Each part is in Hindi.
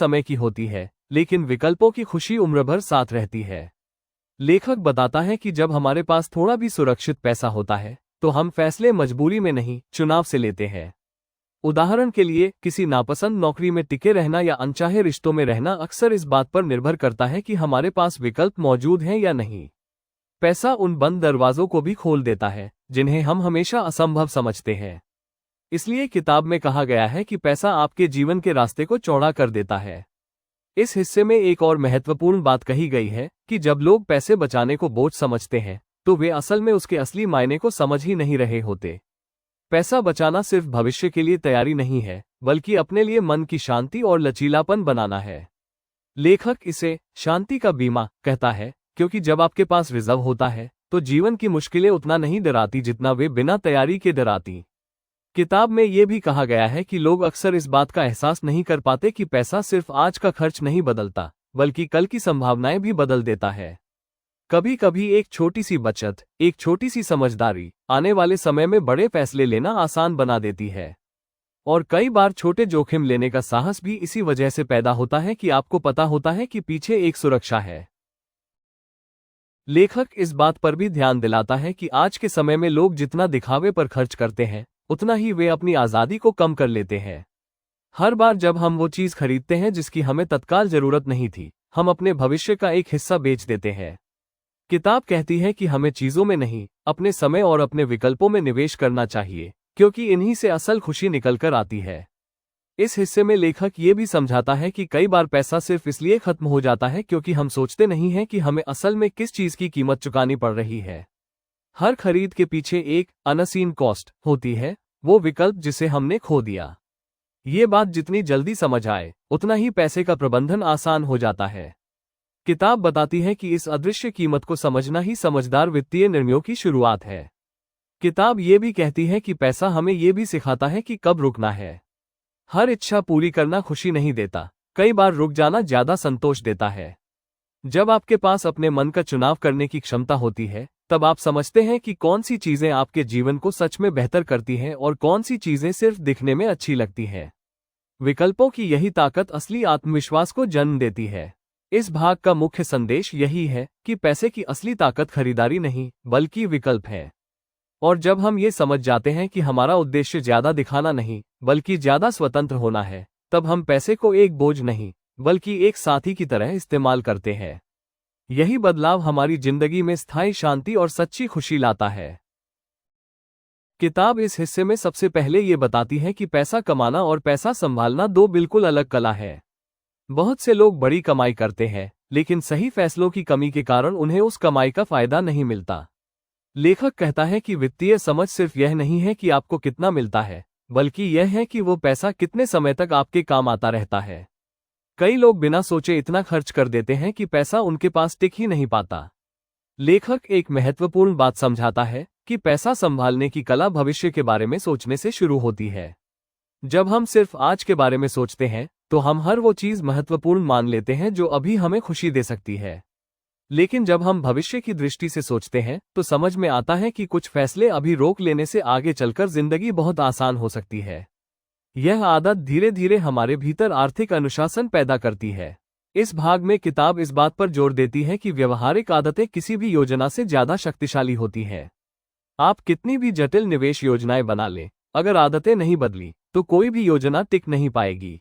समय की होती है, लेकिन विकल्पों की खुशी उम्र भर साथ रहती है। लेखक बताता है कि जब हमारे पास थोड़ा भी सुरक्षित पैसा होता है तो हम फैसले मजबूरी में नहीं, चुनाव से लेते हैं। उदाहरण के लिए, किसी नापसंद नौकरी में टिके रहना या अनचाहे रिश्तों में रहना अक्सर इस बात पर निर्भर करता है कि हमारे पास विकल्प मौजूद हैं या नहीं। पैसा उन बंद दरवाजों को भी खोल देता है जिन्हें हम हमेशा असंभव समझते हैं। इसलिए किताब में कहा गया है कि पैसा आपके जीवन के रास्ते को चौड़ा कर देता है। इस हिस्से में एक और महत्वपूर्ण बात कही गई है कि जब लोग पैसे बचाने को बोझ समझते हैं तो वे असल में उसके असली मायने को समझ ही नहीं रहे होते। पैसा बचाना सिर्फ भविष्य के लिए तैयारी नहीं है, बल्कि अपने लिए मन की शांति और लचीलापन बनाना है। लेखक इसे शांति का बीमा कहता है, क्योंकि जब आपके पास रिजर्व होता है तो जीवन की मुश्किलें उतना नहीं डराती जितना वे बिना तैयारी के डराती। किताब में यह भी कहा गया है कि लोग अक्सर इस बात का एहसास नहीं कर पाते कि पैसा सिर्फ आज का खर्च नहीं बदलता, बल्कि कल की संभावनाएं भी बदल देता है। कभी कभी एक छोटी सी बचत, एक छोटी सी समझदारी आने वाले समय में बड़े फैसले लेना आसान बना देती है। और कई बार छोटे जोखिम लेने का साहस भी इसी वजह से पैदा होता है कि आपको पता होता है कि पीछे एक सुरक्षा है। लेखक इस बात पर भी ध्यान दिलाता है कि आज के समय में लोग जितना दिखावे पर खर्च करते हैं उतना ही वे अपनी आज़ादी को कम कर लेते हैं। हर बार जब हम वो चीज़ खरीदते हैं जिसकी हमें तत्काल जरूरत नहीं थी, हम अपने भविष्य का एक हिस्सा बेच देते हैं। किताब कहती है कि हमें चीज़ों में नहीं, अपने समय और अपने विकल्पों में निवेश करना चाहिए, क्योंकि इन्हीं से असल खुशी निकल कर आती है। इस हिस्से में लेखक ये भी समझाता है कि कई बार पैसा सिर्फ इसलिए खत्म हो जाता है क्योंकि हम सोचते नहीं हैं कि हमें असल में किस चीज़ की कीमत चुकानी पड़ रही है। हर खरीद के पीछे एक अनसीन कॉस्ट होती है, वो विकल्प जिसे हमने खो दिया। ये बात जितनी जल्दी समझ आए उतना ही पैसे का प्रबंधन आसान हो जाता है। किताब बताती है कि इस अदृश्य कीमत को समझना ही समझदार वित्तीय निर्णयों की शुरुआत है। किताब ये भी कहती है कि पैसा हमें ये भी सिखाता है कि कब रुकना है। हर इच्छा पूरी करना खुशी नहीं देता, कई बार रुक जाना ज्यादा संतोष देता है। जब आपके पास अपने मन का चुनाव करने की क्षमता होती है, तब आप समझते हैं कि कौन सी चीजें आपके जीवन को सच में बेहतर करती हैं और कौन सी चीजें सिर्फ दिखने में अच्छी लगती हैं। विकल्पों की यही ताकत असली आत्मविश्वास को जन्म देती है। इस भाग का मुख्य संदेश यही है कि पैसे की असली ताकत खरीदारी नहीं, बल्कि विकल्प है। और जब हम ये समझ जाते हैं कि हमारा उद्देश्य ज्यादा दिखाना नहीं, बल्कि ज्यादा स्वतंत्र होना है, तब हम पैसे को एक बोझ नहीं, बल्कि एक साथी की तरह इस्तेमाल करते हैं। यही बदलाव हमारी जिंदगी में स्थायी शांति और सच्ची खुशी लाता है। किताब इस हिस्से में सबसे पहले ये बताती है कि पैसा कमाना और पैसा संभालना दो बिल्कुल अलग कला है। बहुत से लोग बड़ी कमाई करते हैं, लेकिन सही फैसलों की कमी के कारण उन्हें उस कमाई का फायदा नहीं मिलता। लेखक कहता है कि वित्तीय समझ सिर्फ यह नहीं है कि आपको कितना मिलता है, बल्कि यह है कि वो पैसा कितने समय तक आपके काम आता रहता है। कई लोग बिना सोचे इतना खर्च कर देते हैं कि पैसा उनके पास टिक ही नहीं पाता। लेखक एक महत्वपूर्ण बात समझाता है कि पैसा संभालने की कला भविष्य के बारे में सोचने से शुरू होती है। जब हम सिर्फ आज के बारे में सोचते हैं तो हम हर वो चीज़ महत्वपूर्ण मान लेते हैं जो अभी हमें खुशी दे सकती है। लेकिन जब हम भविष्य की दृष्टि से सोचते हैं तो समझ में आता है कि कुछ फैसले अभी रोक लेने से आगे चलकर जिंदगी बहुत आसान हो सकती है। यह आदत धीरे धीरे हमारे भीतर आर्थिक अनुशासन पैदा करती है। इस भाग में किताब इस बात पर जोर देती है कि व्यवहारिक आदतें किसी भी योजना से ज्यादा शक्तिशाली होती हैं। आप कितनी भी जटिल निवेश योजनाएं बना लें, अगर आदतें नहीं बदली तो कोई भी योजना टिक नहीं पाएगी।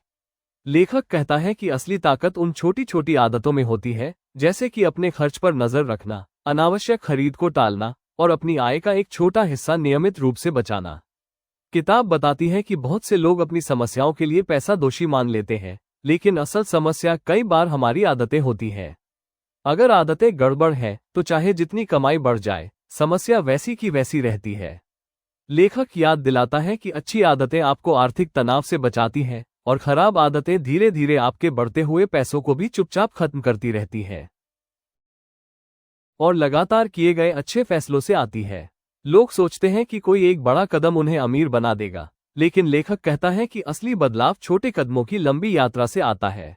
लेखक कहता है कि असली ताकत उन छोटी छोटी आदतों में होती है, जैसे कि अपने खर्च पर नजर रखना, अनावश्यक खरीद को टालना और अपनी आय का एक छोटा हिस्सा नियमित रूप से बचाना। किताब बताती है कि बहुत से लोग अपनी समस्याओं के लिए पैसा दोषी मान लेते हैं, लेकिन असल समस्या कई बार हमारी आदतें होती हैं। अगर आदतें गड़बड़ हैं तो चाहे जितनी कमाई बढ़ जाए, समस्या वैसी की वैसी रहती है। लेखक याद दिलाता है कि अच्छी आदतें आपको आर्थिक तनाव से बचाती हैं और खराब आदतें धीरे धीरे आपके बढ़ते हुए पैसों को भी चुपचाप खत्म करती रहती हैं और लगातार किए गए अच्छे फैसलों से आती है। लोग सोचते हैं कि कोई एक बड़ा कदम उन्हें अमीर बना देगा, लेकिन लेखक कहता है कि असली बदलाव छोटे कदमों की लंबी यात्रा से आता है।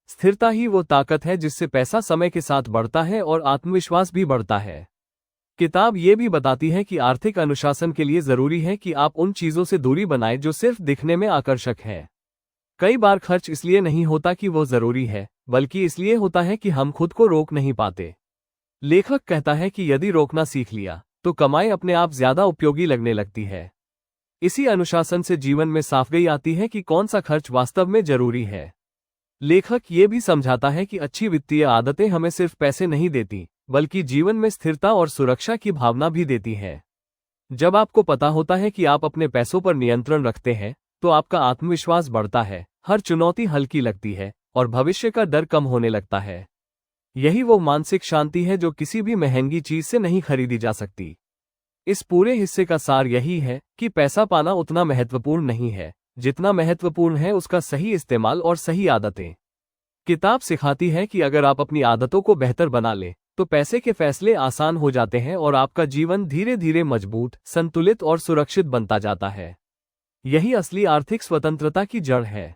स्थिरता ही वो ताकत है जिससे पैसा समय के साथ बढ़ता है और आत्मविश्वास भी बढ़ता है। किताब ये भी बताती है कि आर्थिक अनुशासन के लिए जरूरी है कि आप उन चीजों से दूरी बनाएं जो सिर्फ दिखने में आकर्षक हैं। कई बार खर्च इसलिए नहीं होता कि वो जरूरी है, बल्कि इसलिए होता है कि हम खुद को रोक नहीं पाते। लेखक कहता है कि यदि रोकना सीख लिया तो कमाई अपने आप ज्यादा उपयोगी लगने लगती है। इसी अनुशासन से जीवन में साफगई आती है कि कौन सा खर्च वास्तव में जरूरी है। लेखक ये भी समझाता है कि अच्छी वित्तीय आदतें हमें सिर्फ पैसे नहीं देती, बल्कि जीवन में स्थिरता और सुरक्षा की भावना भी देती है। जब आपको पता होता है कि आप अपने पैसों पर नियंत्रण रखते हैं, तो आपका आत्मविश्वास बढ़ता है, हर चुनौती हल्की लगती है और भविष्य का डर कम होने लगता है। यही वो मानसिक शांति है जो किसी भी महंगी चीज से नहीं खरीदी जा सकती। इस पूरे हिस्से का सार यही है कि पैसा पाना उतना महत्वपूर्ण नहीं है जितना महत्वपूर्ण है उसका सही इस्तेमाल और सही आदतें। किताब सिखाती है कि अगर आप अपनी आदतों को बेहतर बना लें तो पैसे के फैसले आसान हो जाते हैं और आपका जीवन धीरे धीरे मजबूत, संतुलित और सुरक्षित बनता जाता है। यही असली आर्थिक स्वतंत्रता की जड़ है।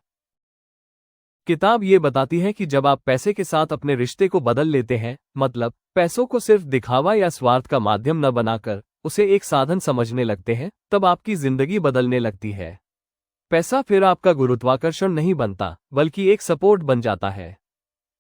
किताब ये बताती है कि जब आप पैसे के साथ अपने रिश्ते को बदल लेते हैं, मतलब पैसों को सिर्फ दिखावा या स्वार्थ का माध्यम न बनाकर उसे एक साधन समझने लगते हैं, तब आपकी जिंदगी बदलने लगती है। पैसा फिर आपका गुरुत्वाकर्षण नहीं बनता, बल्कि एक सपोर्ट बन जाता है।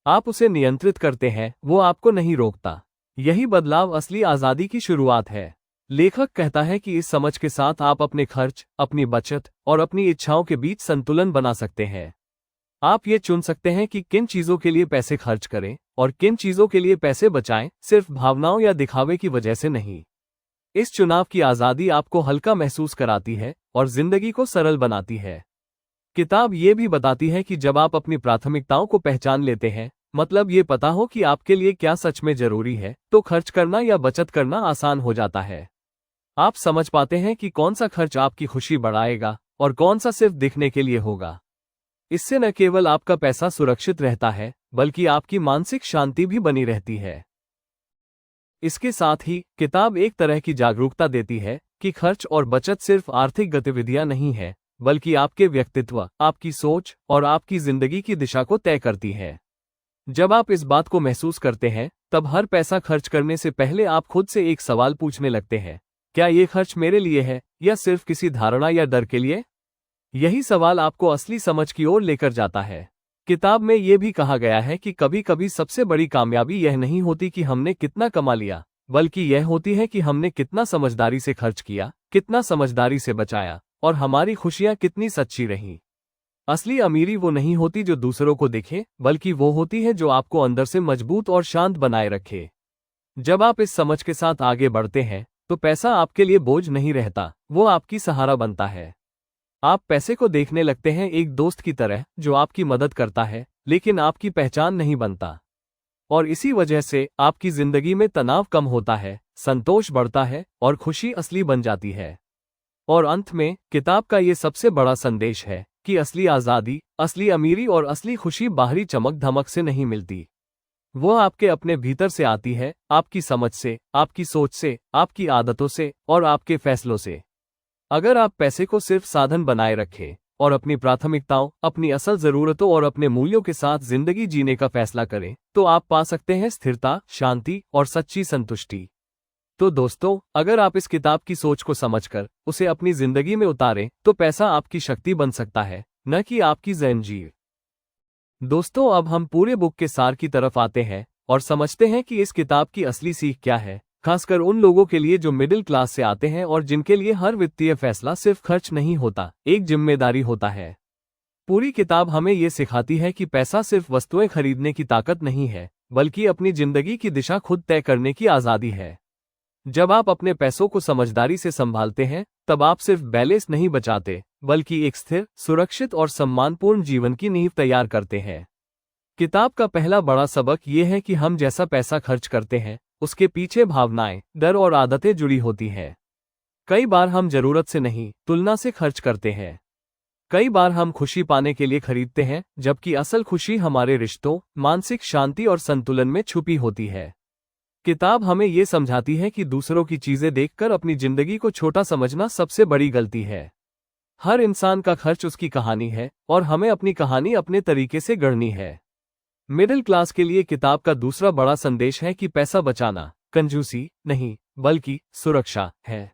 आप उसे नियंत्रित करते हैं, वो आपको नहीं रोकता। यही बदलाव असली आजादी की शुरुआत है। लेखक कहता है कि इस समझ के साथ आप अपने खर्च, अपनी बचत और अपनी इच्छाओं के बीच संतुलन बना सकते हैं। आप ये चुन सकते हैं कि किन चीजों के लिए पैसे खर्च करें और किन चीजों के लिए पैसे बचाएं, सिर्फ भावनाओं या दिखावे की वजह से नहीं। इस चुनाव की आजादी आपको हल्का महसूस कराती है और जिंदगी को सरल बनाती है। किताब ये भी बताती है कि जब आप अपनी प्राथमिकताओं को पहचान लेते हैं, मतलब ये पता हो कि आपके लिए क्या सच में जरूरी है, तो खर्च करना या बचत करना आसान हो जाता है। आप समझ पाते हैं कि कौन सा खर्च आपकी खुशी बढ़ाएगा और कौन सा सिर्फ दिखने के लिए होगा। इससे न केवल आपका पैसा सुरक्षित रहता है, बल्कि आपकी मानसिक शांति भी बनी रहती है। इसके साथ ही किताब एक तरह की जागरूकता देती है कि खर्च और बचत सिर्फ आर्थिक गतिविधियां नहीं है, बल्कि आपके व्यक्तित्व, आपकी सोच और आपकी जिंदगी की दिशा को तय करती है। जब आप इस बात को महसूस करते हैं, तब हर पैसा खर्च करने से पहले आप खुद से एक सवाल पूछने लगते हैं, क्या ये खर्च मेरे लिए है या सिर्फ किसी धारणा या डर के लिए? यही सवाल आपको असली समझ की ओर लेकर जाता है। किताब में यह भी कहा गया है कि कभी कभी सबसे बड़ी कामयाबी यह नहीं होती कि हमने कितना कमा लिया, बल्कि यह होती है कि हमने कितना समझदारी से खर्च किया, कितना समझदारी से बचाया और हमारी खुशियां कितनी सच्ची रहीं। असली अमीरी वो नहीं होती जो दूसरों को दिखे, बल्कि वो होती है जो आपको अंदर से मजबूत और शांत बनाए रखे। जब आप इस समझ के साथ आगे बढ़ते हैं, तो पैसा आपके लिए बोझ नहीं रहता, वो आपकी सहारा बनता है। आप पैसे को देखने लगते हैं एक दोस्त की तरह जो आपकी मदद करता है, लेकिन आपकी पहचान नहीं बनता। और इसी वजह से आपकी जिंदगी में तनाव कम होता है, संतोष बढ़ता है और खुशी असली बन जाती है। और अंत में किताब का ये सबसे बड़ा संदेश है कि असली आज़ादी, असली अमीरी और असली खुशी बाहरी चमक धमक से नहीं मिलती। वो आपके अपने भीतर से आती है, आपकी समझ से, आपकी सोच से, आपकी आदतों से और आपके फैसलों से। अगर आप पैसे को सिर्फ साधन बनाए रखें और अपनी प्राथमिकताओं, अपनी असल जरूरतों और अपने मूल्यों के साथ जिंदगी जीने का फैसला करें, तो आप पा सकते हैं स्थिरता, शांति और सच्ची संतुष्टि। तो दोस्तों, अगर आप इस किताब की सोच को समझकर उसे अपनी जिंदगी में उतारें, तो पैसा आपकी शक्ति बन सकता है, न कि आपकी जंजीर। दोस्तों, अब हम पूरे बुक के सार की तरफ आते हैं और समझते हैं कि इस किताब की असली सीख क्या है, खासकर उन लोगों के लिए जो मिडिल क्लास से आते हैं और जिनके लिए हर वित्तीय फैसला सिर्फ खर्च नहीं होता, एक जिम्मेदारी होता है। पूरी किताब हमें ये सिखाती है कि पैसा सिर्फ वस्तुएं खरीदने की ताकत नहीं है, बल्कि अपनी जिंदगी की दिशा खुद तय करने की आज़ादी है। जब आप अपने पैसों को समझदारी से संभालते हैं, तब आप सिर्फ बैलेंस नहीं बचाते, बल्कि एक स्थिर, सुरक्षित और सम्मानपूर्ण जीवन की नींव तैयार करते हैं। किताब का पहला बड़ा सबक ये है कि हम जैसा पैसा खर्च करते हैं, उसके पीछे भावनाएं, डर और आदतें जुड़ी होती हैं। कई बार हम जरूरत से नहीं, तुलना से खर्च करते हैं। कई बार हम खुशी पाने के लिए खरीदते हैं, जबकि असल खुशी हमारे रिश्तों, मानसिक शांति और संतुलन में छुपी होती है। किताब हमें ये समझाती है कि दूसरों की चीजें देखकर अपनी जिंदगी को छोटा समझना सबसे बड़ी गलती है। हर इंसान का खर्च उसकी कहानी है और हमें अपनी कहानी अपने तरीके से गढ़नी है। मिडिल क्लास के लिए किताब का दूसरा बड़ा संदेश है कि पैसा बचाना कंजूसी नहीं, बल्कि सुरक्षा है।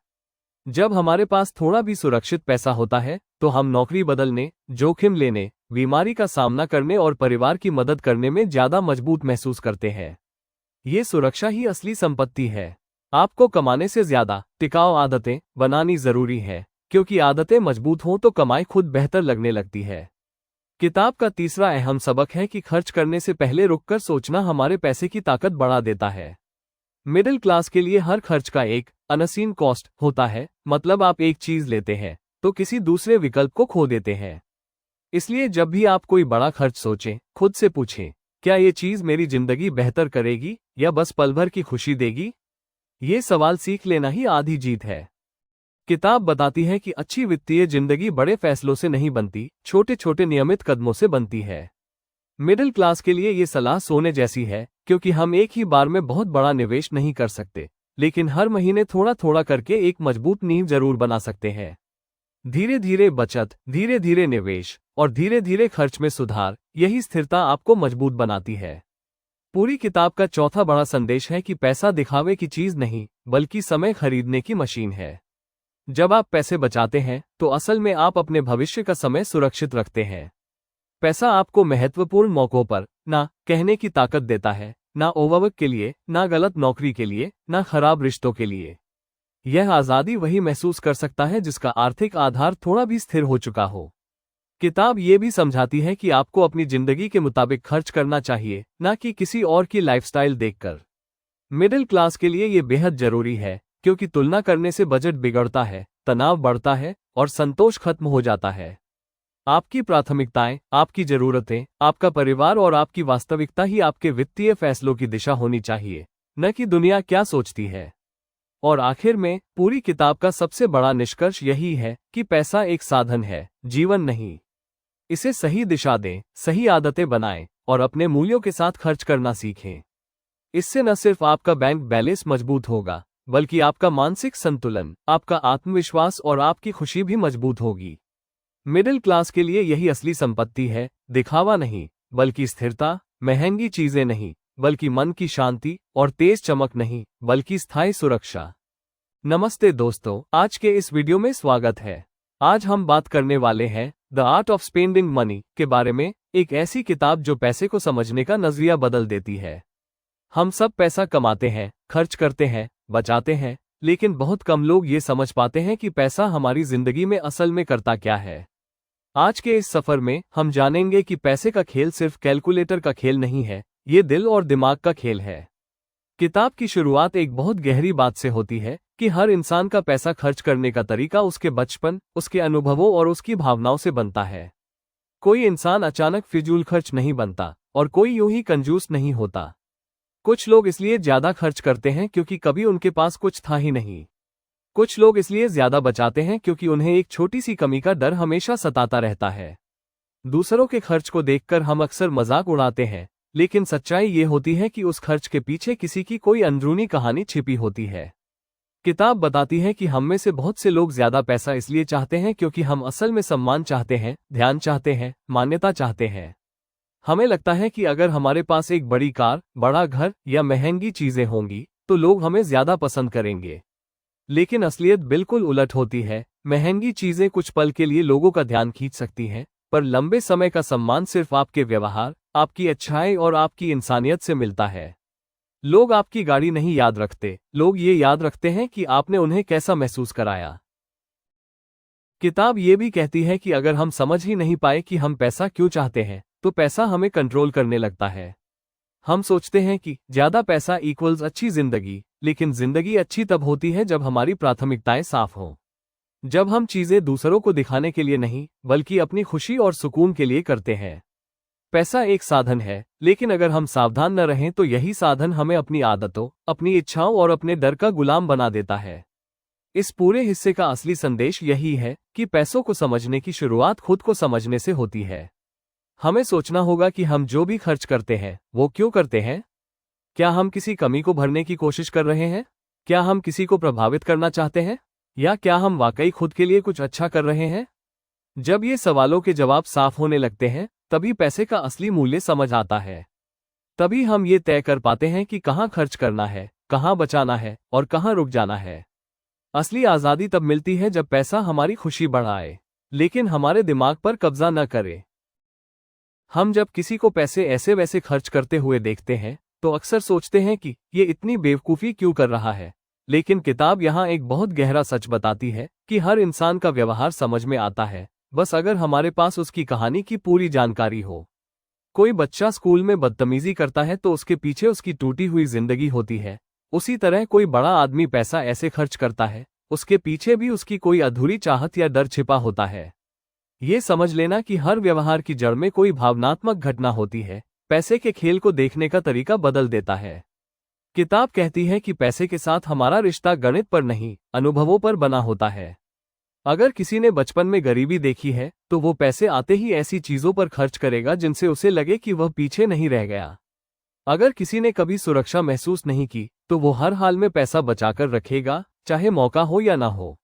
जब हमारे पास थोड़ा भी सुरक्षित पैसा होता है, तो हम नौकरी बदलने, जोखिम लेने, बीमारी का सामना करने और परिवार की मदद करने में ज्यादा मजबूत महसूस करते हैं। ये सुरक्षा ही असली संपत्ति है। आपको कमाने से ज्यादा टिकाऊ आदतें बनानी जरूरी है, क्योंकि आदतें मजबूत हों तो कमाई खुद बेहतर लगने लगती है। किताब का तीसरा अहम सबक है कि खर्च करने से पहले रुककर सोचना हमारे पैसे की ताकत बढ़ा देता है। मिडिल क्लास के लिए हर खर्च का एक अनसीन कॉस्ट होता है, मतलब आप एक चीज लेते हैं तो किसी दूसरे विकल्प को खो देते हैं। इसलिए जब भी आप कोई बड़ा खर्च सोचें, खुद से पूछें, क्या ये चीज मेरी जिंदगी बेहतर करेगी या बस पल भर की खुशी देगी? ये सवाल सीख लेना ही आधी जीत है। किताब बताती है कि अच्छी वित्तीय जिंदगी बड़े फैसलों से नहीं बनती, छोटे छोटे नियमित कदमों से बनती है। मिडिल क्लास के लिए ये सलाह सोने जैसी है, क्योंकि हम एक ही बार में बहुत बड़ा निवेश नहीं कर सकते, लेकिन हर महीने थोड़ा थोड़ा करके एक मजबूत नींव जरूर बना सकते हैं। धीरे धीरे बचत, धीरे धीरे निवेश और धीरे धीरे खर्च में सुधार, यही स्थिरता आपको मजबूत बनाती है। पूरी किताब का चौथा बड़ा संदेश है कि पैसा दिखावे की चीज नहीं, बल्कि समय खरीदने की मशीन है। जब आप पैसे बचाते हैं तो असल में आप अपने भविष्य का समय सुरक्षित रखते हैं। पैसा आपको महत्वपूर्ण मौकों पर ना कहने की ताकत देता है, ना ओवरवर्क के लिए, ना गलत नौकरी के लिए, ना खराब रिश्तों के लिए। यह आज़ादी वही महसूस कर सकता है जिसका आर्थिक आधार थोड़ा भी स्थिर हो चुका हो। किताब ये भी समझाती है कि आपको अपनी जिंदगी के मुताबिक खर्च करना चाहिए, ना कि किसी और की लाइफस्टाइल देखकर। मिडिल क्लास के लिए ये बेहद जरूरी है, क्योंकि तुलना करने से बजट बिगड़ता है, तनाव बढ़ता है और संतोष खत्म हो जाता है। आपकी प्राथमिकताएं, आपकी जरूरतें, आपका परिवार और आपकी वास्तविकता ही आपके वित्तीय फैसलों की दिशा होनी चाहिए, न कि दुनिया क्या सोचती है। और आखिर में पूरी किताब का सबसे बड़ा निष्कर्ष यही है कि पैसा एक साधन है, जीवन नहीं। इसे सही दिशा दें, सही आदतें बनाएं और अपने मूल्यों के साथ खर्च करना सीखें। इससे न सिर्फ आपका बैंक बैलेंस मजबूत होगा, बल्कि आपका मानसिक संतुलन, आपका आत्मविश्वास और आपकी खुशी भी मजबूत होगी। मिडिल क्लास के लिए यही असली संपत्ति है, दिखावा नहीं, बल्कि स्थिरता, महंगी चीजें नहीं, बल्कि मन की शांति, और तेज चमक नहीं, बल्कि स्थायी सुरक्षा। नमस्ते दोस्तों, आज के इस वीडियो में स्वागत है। आज हम बात करने वाले हैं the art of spending money के बारे में, एक ऐसी किताब जो पैसे को समझने का नजरिया बदल देती है। हम सब पैसा कमाते हैं, खर्च करते हैं, बचाते हैं, लेकिन बहुत कम लोग ये समझ पाते हैं कि पैसा हमारी जिंदगी में असल में करता क्या है। आज के इस सफर में हम जानेंगे कि पैसे का खेल सिर्फ कैलकुलेटर का खेल नहीं है, ये दिल और दिमाग का खेल है। किताब की शुरुआत एक बहुत गहरी बात से होती है कि हर इंसान का पैसा खर्च करने का तरीका उसके बचपन, उसके अनुभवों और उसकी भावनाओं से बनता है। कोई इंसान अचानक फिजूल खर्च नहीं बनता और कोई यूं ही कंजूस नहीं होता। कुछ लोग इसलिए ज्यादा खर्च करते हैं क्योंकि कभी उनके पास कुछ था ही नहीं। कुछ लोग इसलिए ज्यादा बचाते हैं क्योंकि उन्हें एक छोटी सी कमी का डर हमेशा सताता रहता है। दूसरों के खर्च को देखकर हम अक्सर मजाक उड़ाते हैं, लेकिन सच्चाई ये होती है कि उस खर्च के पीछे किसी की कोई अंदरूनी कहानी छिपी होती है। किताब बताती है कि हम में से बहुत से लोग ज्यादा पैसा इसलिए चाहते हैं क्योंकि हम असल में सम्मान चाहते हैं, ध्यान चाहते हैं, मान्यता चाहते हैं। हमें लगता है कि अगर हमारे पास एक बड़ी कार, बड़ा घर या महंगी चीजें होंगी तो लोग हमें ज्यादा पसंद करेंगे। लेकिन असलियत बिल्कुल उलट होती है। महंगी चीजें कुछ पल के लिए लोगों का ध्यान खींच सकती हैं, पर लंबे समय का सम्मान सिर्फ आपके व्यवहार, आपकी अच्छाई और आपकी इंसानियत से मिलता है। लोग आपकी गाड़ी नहीं याद रखते, लोग ये याद रखते हैं कि आपने उन्हें कैसा महसूस कराया। किताब ये भी कहती है कि अगर हम समझ ही नहीं पाए कि हम पैसा क्यों चाहते हैं, तो पैसा हमें कंट्रोल करने लगता है। हम सोचते हैं कि ज्यादा पैसा इक्वल्स अच्छी जिंदगी, लेकिन जिंदगी अच्छी तब होती है जब हमारी प्राथमिकताएं साफ हों। जब हम चीजें दूसरों को दिखाने के लिए नहीं, बल्कि अपनी खुशी और सुकून के लिए करते हैं। पैसा एक साधन है, लेकिन अगर हम सावधान न रहें तो यही साधन हमें अपनी आदतों, अपनी इच्छाओं और अपने डर का गुलाम बना देता है। इस पूरे हिस्से का असली संदेश यही है कि पैसों को समझने की शुरुआत खुद को समझने से होती है। हमें सोचना होगा कि हम जो भी खर्च करते हैं वो क्यों करते हैं। क्या हम किसी कमी को भरने की कोशिश कर रहे हैं? क्या हम किसी को प्रभावित करना चाहते हैं? या क्या हम वाकई खुद के लिए कुछ अच्छा कर रहे हैं? जब ये सवालों के जवाब साफ होने लगते हैं, तभी पैसे का असली मूल्य समझ आता है। तभी हम ये तय कर पाते हैं कि कहाँ खर्च करना है, कहाँ बचाना है और कहाँ रुक जाना है। असली आज़ादी तब मिलती है जब पैसा हमारी खुशी बढ़ाए, लेकिन हमारे दिमाग पर कब्जा न करे। हम जब किसी को पैसे ऐसे वैसे खर्च करते हुए देखते हैं तो अक्सर सोचते हैं कि ये इतनी बेवकूफ़ी क्यों कर रहा है। लेकिन किताब यहाँ एक बहुत गहरा सच बताती है कि हर इंसान का व्यवहार समझ में आता है, बस अगर हमारे पास उसकी कहानी की पूरी जानकारी हो। कोई बच्चा स्कूल में बदतमीजी करता है तो उसके पीछे उसकी टूटी हुई जिंदगी होती है। उसी तरह कोई बड़ा आदमी पैसा ऐसे खर्च करता है, उसके पीछे भी उसकी कोई अधूरी चाहत या डर छिपा होता है। ये समझ लेना कि हर व्यवहार की जड़ में कोई भावनात्मक घटना होती है, पैसे के खेल को देखने का तरीका बदल देता है। किताब कहती है कि पैसे के साथ हमारा रिश्ता गणित पर नहीं, अनुभवों पर बना होता है। अगर किसी ने बचपन में गरीबी देखी है तो वो पैसे आते ही ऐसी चीजों पर खर्च करेगा जिनसे उसे लगे कि वह पीछे नहीं रह गया। अगर किसी ने कभी सुरक्षा महसूस नहीं की तो वो हर हाल में पैसा बचाकर रखेगा, चाहे मौका हो या ना हो।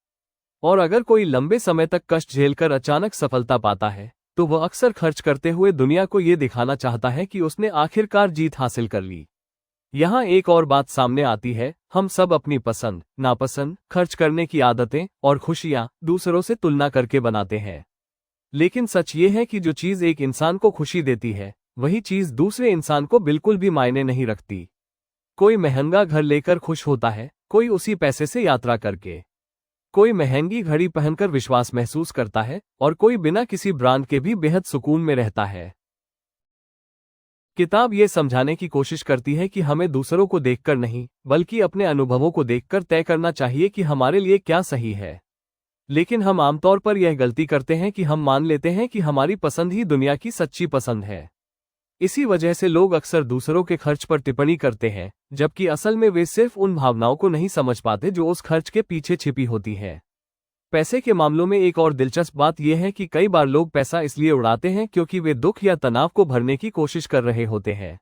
और अगर कोई लंबे समय तक कष्ट झेलकर अचानक सफलता पाता है तो वह अक्सर खर्च करते हुए दुनिया को ये दिखाना चाहता है कि उसने आखिरकार जीत हासिल कर ली। यहाँ एक और बात सामने आती है, हम सब अपनी पसंद, नापसंद, खर्च करने की आदतें और खुशियाँ दूसरों से तुलना करके बनाते हैं। लेकिन सच ये है कि जो चीज़ एक इंसान को खुशी देती है वही चीज़ दूसरे इंसान को बिल्कुल भी मायने नहीं रखती। कोई महंगा घर लेकर खुश होता है, कोई उसी पैसे से यात्रा करके। कोई महंगी घड़ी पहनकर विश्वास महसूस करता है और कोई बिना किसी ब्रांड के भी बेहद सुकून में रहता है। किताब ये समझाने की कोशिश करती है कि हमें दूसरों को देखकर नहीं, बल्कि अपने अनुभवों को देखकर तय करना चाहिए कि हमारे लिए क्या सही है। लेकिन हम आमतौर पर यह गलती करते हैं कि हम मान लेते हैं कि हमारी पसंद ही दुनिया की सच्ची पसंद है। इसी वजह से लोग अक्सर दूसरों के खर्च पर टिप्पणी करते हैं, जबकि असल में वे सिर्फ उन भावनाओं को नहीं समझ पाते जो उस खर्च के पीछे छिपी होती हैं। पैसे के मामलों में एक और दिलचस्प बात यह है कि कई बार लोग पैसा इसलिए उड़ाते हैं क्योंकि वे दुख या तनाव को भरने की कोशिश कर रहे होते हैं।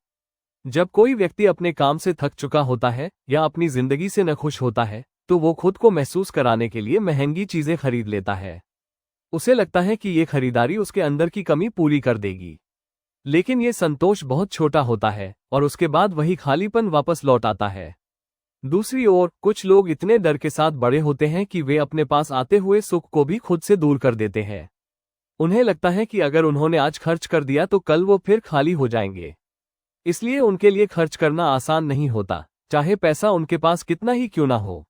जब कोई व्यक्ति अपने काम से थक चुका होता है या अपनी जिंदगी से नाखुश होता है तो वो खुद को महसूस कराने के लिए महंगी चीजें खरीद लेता है। उसे लगता है कि ये खरीदारी उसके अंदर की कमी पूरी कर देगी। लेकिन ये संतोष बहुत छोटा होता है और उसके बाद वही खालीपन वापस लौट आता है। दूसरी ओर कुछ लोग इतने डर के साथ बड़े होते हैं कि वे अपने पास आते हुए सुख को भी खुद से दूर कर देते हैं। उन्हें लगता है कि अगर उन्होंने आज खर्च कर दिया तो कल वो फिर खाली हो जाएंगे। इसलिए उनके लिए खर्च करना आसान नहीं होता, चाहे पैसा उनके पास कितना ही क्यों ना हो।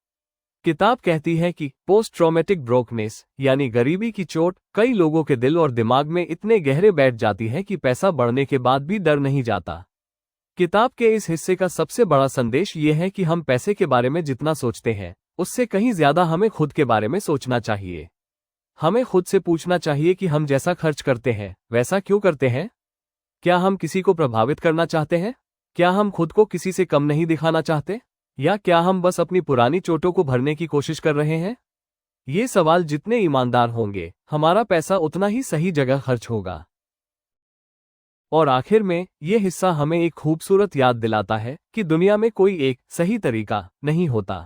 किताब कहती है कि पोस्ट ट्रॉमेटिक ब्रोकनेस यानी गरीबी की चोट कई लोगों के दिल और दिमाग में इतने गहरे बैठ जाती है कि पैसा बढ़ने के बाद भी डर नहीं जाता। किताब के इस हिस्से का सबसे बड़ा संदेश ये है कि हम पैसे के बारे में जितना सोचते हैं उससे कहीं ज्यादा हमें खुद के बारे में सोचना चाहिए। हमें खुद से पूछना चाहिए कि हम जैसा खर्च करते हैं वैसा क्यों करते हैं। क्या हम किसी को प्रभावित करना चाहते हैं? क्या हम खुद को किसी से कम नहीं दिखाना चाहते? या क्या हम बस अपनी पुरानी चोटों को भरने की कोशिश कर रहे हैं? ये सवाल जितने ईमानदार होंगे, हमारा पैसा उतना ही सही जगह खर्च होगा। और आखिर में ये हिस्सा हमें एक खूबसूरत याद दिलाता है कि दुनिया में कोई एक सही तरीका नहीं होता।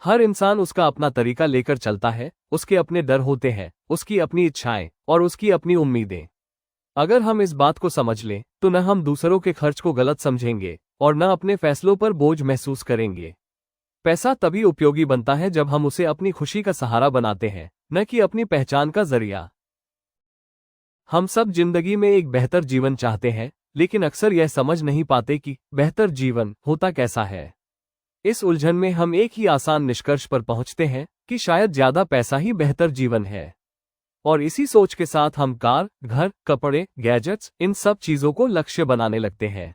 हर इंसान उसका अपना तरीका लेकर चलता है, उसके अपने डर होते हैं, उसकी अपनी इच्छाएं और उसकी अपनी उम्मीदें। अगर हम इस बात को समझ लें तो न हम दूसरों के खर्च को गलत समझेंगे और न अपने फैसलों पर बोझ महसूस करेंगे। पैसा तभी उपयोगी बनता है जब हम उसे अपनी खुशी का सहारा बनाते हैं, न कि अपनी पहचान का जरिया। हम सब जिंदगी में एक बेहतर जीवन चाहते हैं, लेकिन अक्सर यह समझ नहीं पाते कि बेहतर जीवन होता कैसा है। इस उलझन में हम एक ही आसान निष्कर्ष पर पहुंचते हैं कि शायद ज्यादा पैसा ही बेहतर जीवन है। और इसी सोच के साथ हम कार, घर, कपड़े, गैजेट्स, इन सब चीजों को लक्ष्य बनाने लगते हैं।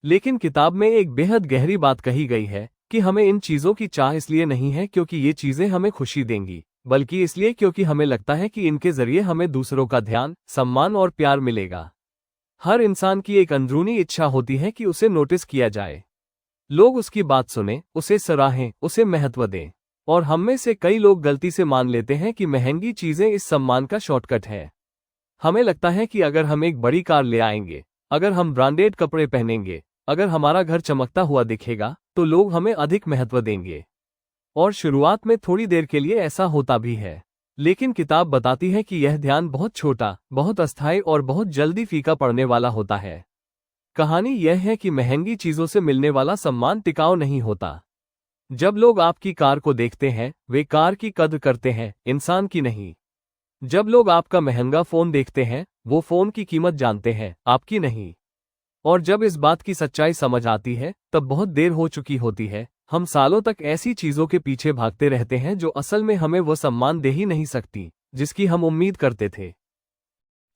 लेकिन किताब में एक बेहद गहरी बात कही गई है कि हमें इन चीजों की चाह इसलिए नहीं है क्योंकि ये चीजें हमें खुशी देंगी, बल्कि इसलिए क्योंकि हमें लगता है कि इनके जरिए हमें दूसरों का ध्यान, सम्मान और प्यार मिलेगा। हर इंसान की एक अंदरूनी इच्छा होती है कि उसे नोटिस किया जाए, लोग उसकी बात सुनें, उसे सराहें, उसे महत्व दें। और हम में से कई लोग गलती से मान लेते हैं कि महंगी चीजें इस सम्मान का शॉर्टकट है। हमें लगता है कि अगर हम एक बड़ी कार ले आएंगे, अगर हम ब्रांडेड कपड़े पहनेंगे, अगर हमारा घर चमकता हुआ दिखेगा तो लोग हमें अधिक महत्व देंगे। और शुरुआत में थोड़ी देर के लिए ऐसा होता भी है, लेकिन किताब बताती है कि यह ध्यान बहुत छोटा, बहुत अस्थायी और बहुत जल्दी फीका पड़ने वाला होता है। कहानी यह है कि महंगी चीजों से मिलने वाला सम्मान टिकाऊ नहीं होता। जब लोग आपकी कार को देखते हैं, वे कार की कद्र करते हैं, इंसान की नहीं। जब लोग आपका महंगा फोन देखते हैं, वो फोन की कीमत जानते हैं, आपकी नहीं। और जब इस बात की सच्चाई समझ आती है तब बहुत देर हो चुकी होती है। हम सालों तक ऐसी चीजों के पीछे भागते रहते हैं जो असल में हमें वो सम्मान दे ही नहीं सकती जिसकी हम उम्मीद करते थे।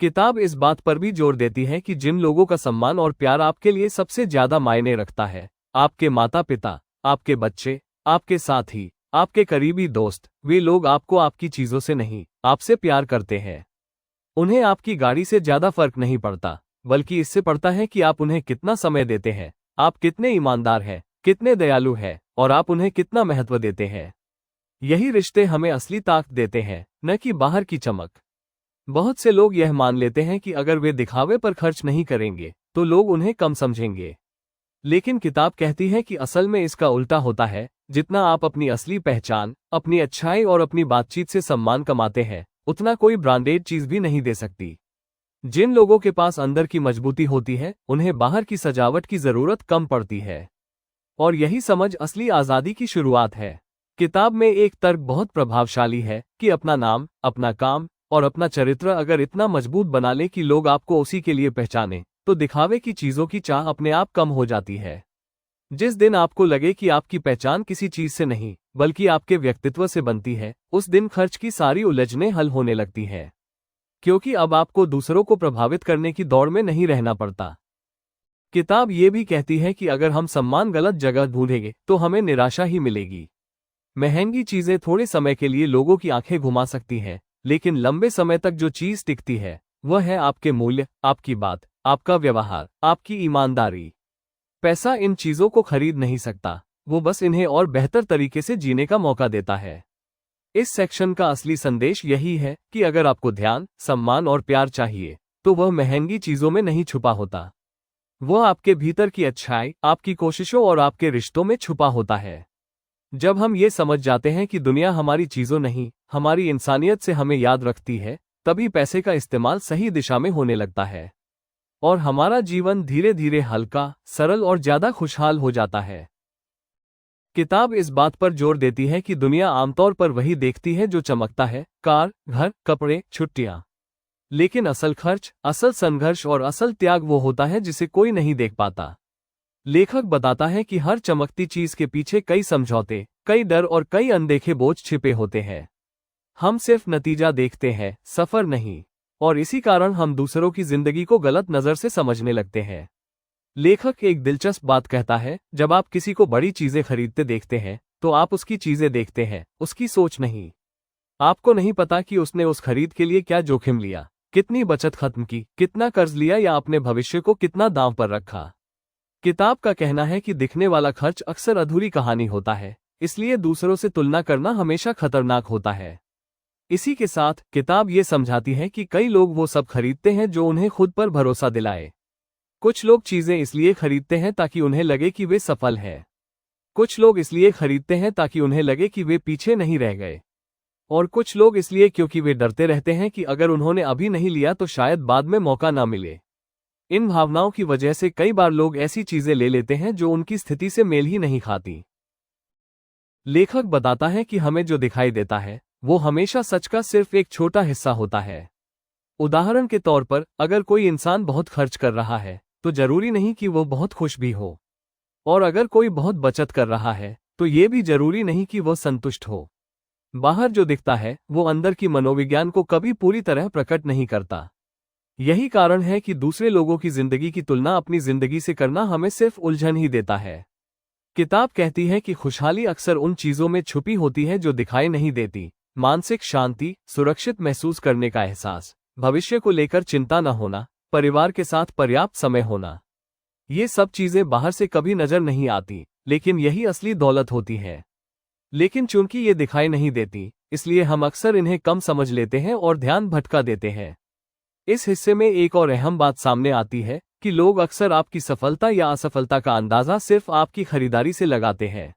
किताब इस बात पर भी जोर देती है कि जिन लोगों का सम्मान और प्यार आपके लिए सबसे ज्यादा मायने रखता है, आपके माता पिता, आपके बच्चे, आपके साथी, आपके करीबी दोस्त, वे लोग आपको आपकी चीजों से नहीं, आपसे प्यार करते हैं। उन्हें आपकी गाड़ी से ज्यादा फर्क नहीं पड़ता, बल्कि इससे पड़ता है कि आप उन्हें कितना समय देते हैं, आप कितने ईमानदार हैं, कितने दयालु हैं, और आप उन्हें कितना महत्व देते हैं। यही रिश्ते हमें असली ताकत देते हैं, न कि बाहर की चमक। बहुत से लोग यह मान लेते हैं कि अगर वे दिखावे पर खर्च नहीं करेंगे तो लोग उन्हें कम समझेंगे। लेकिन किताब कहती है कि असल में इसका उल्टा होता है। जितना आप अपनी असली पहचान, अपनी अच्छाई और अपनी बातचीत से सम्मान कमाते हैं, उतना कोई ब्रांडेड चीज भी नहीं दे सकती। जिन लोगों के पास अंदर की मजबूती होती है, उन्हें बाहर की सजावट की जरूरत कम पड़ती है। और यही समझ असली आजादी की शुरुआत है। किताब में एक तर्क बहुत प्रभावशाली है कि अपना नाम, अपना काम और अपना चरित्र अगर इतना मजबूत बना ले कि लोग आपको उसी के लिए पहचाने, तो दिखावे की चीजों की चाह अपने आप कम हो जाती है। जिस दिन आपको लगे कि आपकी पहचान किसी चीज से नहीं बल्कि आपके व्यक्तित्व से बनती है, उस दिन खर्च की सारी उलझनें हल होने लगती हैं। क्योंकि अब आपको दूसरों को प्रभावित करने की दौड़ में नहीं रहना पड़ता। किताब ये भी कहती है कि अगर हम सम्मान गलत जगह ढूंढेंगे तो हमें निराशा ही मिलेगी। महंगी चीजें थोड़े समय के लिए लोगों की आंखें घुमा सकती हैं, लेकिन लंबे समय तक जो चीज टिकती है वह है आपके मूल्य, आपकी बात, आपका व्यवहार, आपकी ईमानदारी। पैसा इन चीजों को खरीद नहीं सकता, वो बस इन्हें और बेहतर तरीके से जीने का मौका देता है। इस सेक्शन का असली संदेश यही है कि अगर आपको ध्यान, सम्मान और प्यार चाहिए तो वह महंगी चीजों में नहीं छुपा होता। वह आपके भीतर की अच्छाई, आपकी कोशिशों और आपके रिश्तों में छुपा होता है। जब हम ये समझ जाते हैं कि दुनिया हमारी चीजों नहीं, हमारी इंसानियत से हमें याद रखती है, तभी पैसे का इस्तेमाल सही दिशा में होने लगता है और हमारा जीवन धीरे धीरे हल्का, सरल और ज्यादा खुशहाल हो जाता है। किताब इस बात पर जोर देती है कि दुनिया आमतौर पर वही देखती है जो चमकता है, कार, घर, कपड़े, छुट्टियां। लेकिन असल खर्च, असल संघर्ष और असल त्याग वो होता है जिसे कोई नहीं देख पाता। लेखक बताता है कि हर चमकती चीज के पीछे कई समझौते, कई डर और कई अनदेखे बोझ छिपे होते हैं। हम सिर्फ नतीजा देखते हैं, सफर नहीं। और इसी कारण हम दूसरों की जिंदगी को गलत नजर से समझने लगते हैं। लेखक एक दिलचस्प बात कहता है, जब आप किसी को बड़ी चीजें खरीदते देखते हैं तो आप उसकी चीजें देखते हैं, उसकी सोच नहीं। आपको नहीं पता कि उसने उस खरीद के लिए क्या जोखिम लिया, कितनी बचत खत्म की, कितना कर्ज लिया या अपने भविष्य को कितना दांव पर रखा। किताब का कहना है कि दिखने वाला खर्च अक्सर अधूरी कहानी होता है, इसलिए दूसरों से तुलना करना हमेशा खतरनाक होता है। इसी के साथ किताब ये समझाती है कि कई लोग वो सब खरीदते हैं जो उन्हें खुद पर भरोसा दिलाए। कुछ लोग चीजें इसलिए खरीदते हैं ताकि उन्हें लगे कि वे सफल हैं। कुछ लोग इसलिए खरीदते हैं ताकि उन्हें लगे कि वे पीछे नहीं रह गए। और कुछ लोग इसलिए क्योंकि वे डरते रहते हैं कि अगर उन्होंने अभी नहीं लिया तो शायद बाद में मौका ना मिले। इन भावनाओं की वजह से कई बार लोग ऐसी चीजें ले लेते हैं जो उनकी स्थिति से मेल ही नहीं खाती। लेखक बताता है कि हमें जो दिखाई देता है वो हमेशा सच का सिर्फ एक छोटा हिस्सा होता है। उदाहरण के तौर पर, अगर कोई इंसान बहुत खर्च कर रहा है तो जरूरी नहीं कि वो बहुत खुश भी हो। और अगर कोई बहुत बचत कर रहा है तो ये भी जरूरी नहीं कि वो संतुष्ट हो। बाहर जो दिखता है वो अंदर की मनोविज्ञान को कभी पूरी तरह प्रकट नहीं करता। यही कारण है कि दूसरे लोगों की जिंदगी की तुलना अपनी जिंदगी से करना हमें सिर्फ उलझन ही देता है। किताब कहती है कि खुशहाली अक्सर उन चीजों में छुपी होती है जो दिखाई नहीं देती। मानसिक शांति, सुरक्षित महसूस करने का एहसास, भविष्य को लेकर चिंता न होना, परिवार के साथ पर्याप्त समय होना। ये सब चीजें बाहर से कभी नजर नहीं आती, लेकिन यही असली दौलत होती है। लेकिन चूंकि ये दिखाई नहीं देती, इसलिए हम अक्सर इन्हें कम समझ लेते हैं और ध्यान भटका देते हैं। इस हिस्से में एक और अहम बात सामने आती है कि लोग अक्सर आपकी सफलता या असफलता का अंदाजा सिर्फ आपकी खरीदारी से लगाते हैं।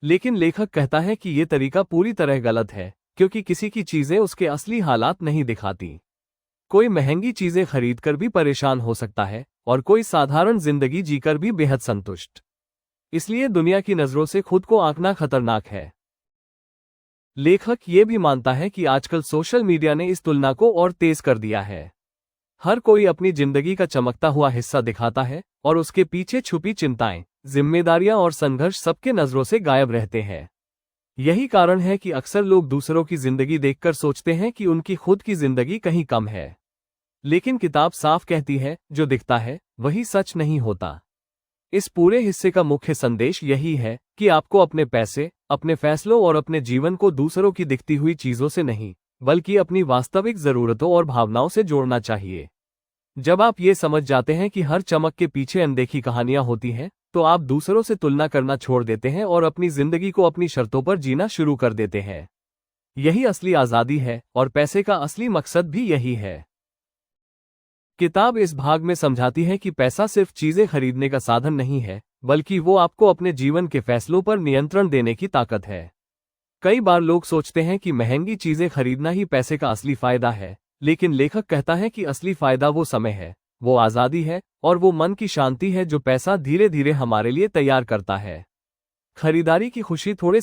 लेकिन लेखक कहता है कि ये तरीका पूरी तरह गलत है, क्योंकि किसी की चीजें उसके असली हालात नहीं दिखाती। कोई महंगी चीजें खरीदकर भी परेशान हो सकता है और कोई साधारण जिंदगी जीकर भी बेहद संतुष्ट। इसलिए दुनिया की नजरों से खुद को आंकना खतरनाक है। लेखक ये भी मानता है कि आजकल सोशल मीडिया ने इस तुलना को और तेज कर दिया है। हर कोई अपनी जिंदगी का चमकता हुआ हिस्सा दिखाता है और उसके पीछे छुपी चिंताएं, जिम्मेदारियां और संघर्ष सबके नजरों से गायब रहते हैं। यही कारण है कि अक्सर लोग दूसरों की जिंदगी देखकर सोचते हैं कि उनकी खुद की जिंदगी कहीं कम है। लेकिन किताब साफ कहती है, जो दिखता है वही सच नहीं होता। इस पूरे हिस्से का मुख्य संदेश यही है कि आपको अपने पैसे, अपने फैसलों और अपने जीवन को दूसरों की दिखती हुई चीजों से नहीं, बल्कि अपनी वास्तविक जरूरतों और भावनाओं से जोड़ना चाहिए। जब आप ये समझ जाते हैं कि हर चमक के पीछे अनदेखी कहानियां होती हैं, तो आप दूसरों से तुलना करना छोड़ देते हैं और अपनी जिंदगी को अपनी शर्तों पर जीना शुरू कर देते हैं। यही असली आजादी है और पैसे का असली मकसद भी यही है। किताब इस भाग में समझाती है कि पैसा सिर्फ चीजें खरीदने का साधन नहीं है, बल्कि वो आपको अपने जीवन के फैसलों पर नियंत्रण देने की ताकत है। कई बार लोग सोचते हैं कि महंगी चीजें खरीदना ही पैसे का असली फायदा है, लेकिन लेखक कहता है कि असली फायदा वो समय है, वो आजादी है और वो मन की शांति है जो पैसा धीरे धीरे हमारे लिए तैयार करता है। खरीदारी की खुशी थोड़े